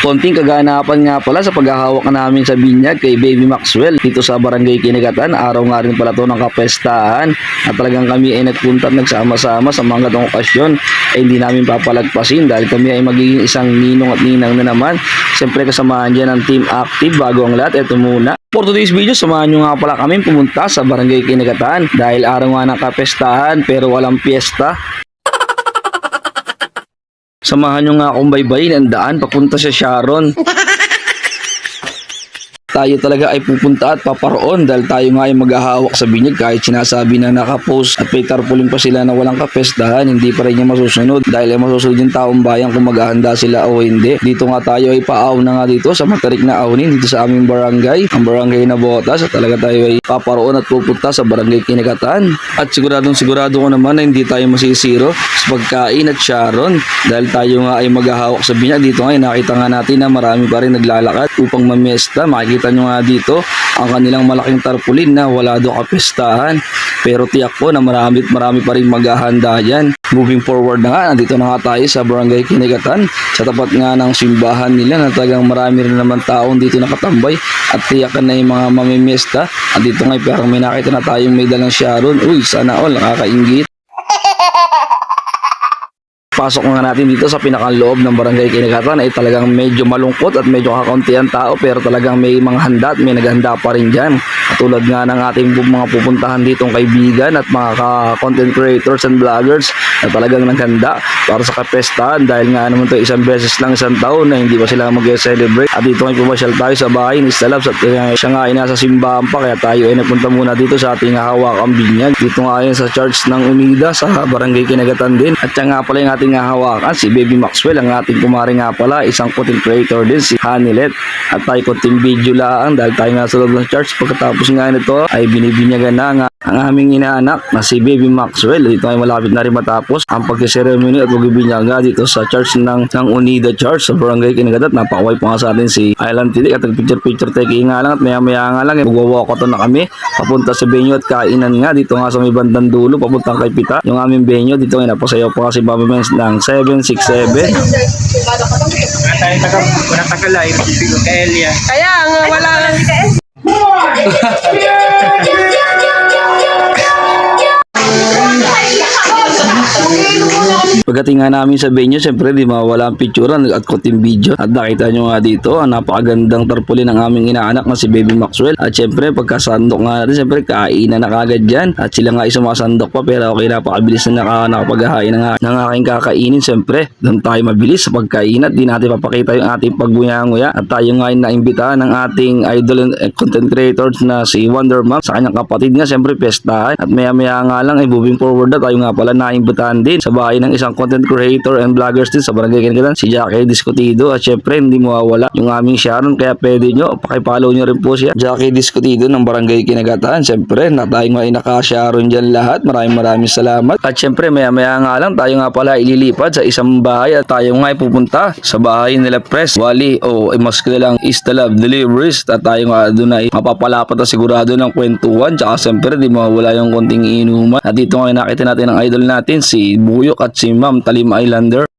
Konting kaganapan nga pala sa paghahawak namin sa binyag kay Baby Maxwell dito sa Barangay Kinigatan. Araw nga rin pala to ng kapestahan at talagang kami ay nagpunta at nagsama-sama sa mga gatong okasyon ay hindi namin papalagpasin dahil kami ay magiging isang ninong at ninang na naman. Siyempre kasamahan dyan ng Team Active. Bago ang lahat, ito muna. For today's video, samahan nyo nga pala kami pumunta sa Barangay Kinigatan dahil araw nga ng kapestahan pero walang piyesta. Samahan nyo nga akong baybayin ang daan papunta sa Sharon. Tayo talaga ay pupunta at paparoon dahil tayo nga ay maghahawak sa binyag kahit sinasabi na nakapost at may tarpaulin pa sila na walang kapestahan, hindi pa rin niya masusunod dahil ay masusunod yung taong bayan kung maghahanda sila o hindi. Dito nga tayo ay paaw na nga dito sa matarik na awnin dito sa aming barangay, ang barangay na Botas, at talaga tayo ay paparoon at pupunta sa Barangay Kinigatan. At siguro ko naman na hindi tayo masisiro sa pagkain at Sharon dahil tayo nga ay maghahawak sa binyag. Dito nga ay nakita nga natin na marami pa rin naglalakad upang mamiesta. Makikita nyo nga dito ang kanilang malaking tarpaulin na wala daw kapestahan, pero tiyak ko na marami pa rin maghahanda yan. Moving forward na nga, nandito na nga tayo sa Barangay Kinigatan sa tapat nga ng simbahan nila na talagang marami rin naman taong dito nakatambay at tiyakan na yung mga mamimiesta. At dito nga parang may nakita na tayong may dalang Sharon. Uy, sana all, nakakaingit. Pasok nga natin dito sa pinakaloob ng Barangay Kinigatan ay talagang medyo malungkot at medyo kakaunti ang tao, pero talagang may mga handa at may naghanda pa rin dyan. Katulad nga ng ating mga pupuntahan ditong kaibigan at mga content creators and vloggers na talagang naghanda para sa kapestahan dahil nga naman ito isang beses lang isang taon na hindi pa sila mag-celebrate. At dito ay pumasyal tayo sa bahay ni Stalabs at siya nga ay nasa simbahan pa, kaya tayo ay nagpunta muna dito sa ating hawakang binyag. Dito nga yan sa Church ng Unida sa Barangay Kinigatan din. At siya nga pala yung ating hawakan, si Baby Maxwell, ang ating kumare nga pala, isang content creator din, si Hanilet. At tayo konting video lang dahil tayo nga sa loob ng church. Pagkatapos nga nito ay binibinyagan na nga ang aming inaanak na si Baby Maxwell. Dito ay malapit na rin matapos ang pagkiseremony at pagbibinyaga dito sa church ng Unida Church sa Barangay Kinigatan. Napakaway pa nga sa atin si Island Tidik at nagpicture taking nga lang at maya nga lang magwawalkato na kami papunta sa venue at kainan nga dito nga sa may bandang dulo papuntang kay Pita yung aming venue. Dito ay napasayaw pa kasi Baba Men's ng 767. Taga-live, Elia. Kaya nga wala. Pagdating nga namin sa venue, siyempre di mawala ang picturean at konting video. At nakita nyo nga dito ang napakagandang tarpaulin ng aming inaanak na si Baby Maxwell. At siyempre pagkasandok nga natin, siyempre kainan na kagad dyan. At sila nga sumasandok pa, pero okay, napakabilis na nakapaghahain ng aking kakainin. Siyempre doon tayo mabilis sa pagkain at di natin papakita yung ating pagbuya-nguya. At tayo nga ay naimbitahan ng ating idol and content creators na si Wonder Mom sa kanyang kapatid nga, siyempre pestahan. At maya nga lang ay moving forward na tayo nga pala naimbitahan din sa bahay ng isang content creator and vloggers din sa Barangay Kinigatan, si Jackie Discutido. At syempre hindi mawawala yung aming Sharon, kaya pwede nyo pakipollow nyo rin po siya, Jackie Discutido ng Barangay Kinigatan. Syempre na tayo nga ay naka-Sharon dyan lahat. Maraming salamat. At syempre maya nga lang tayo nga pala ililipad sa isang bahay at tayo nga ay pupunta sa bahay nila Press Wally o mas kilalang Istalab Deliveries. At tayo nga doon ay mapapalapat na sigurado ng kwentuhan, tsaka syempre di mawawala yung konting inuman. At dito nga nakita natin ang idol natin si Buyok at si Ma'am Talim Islander.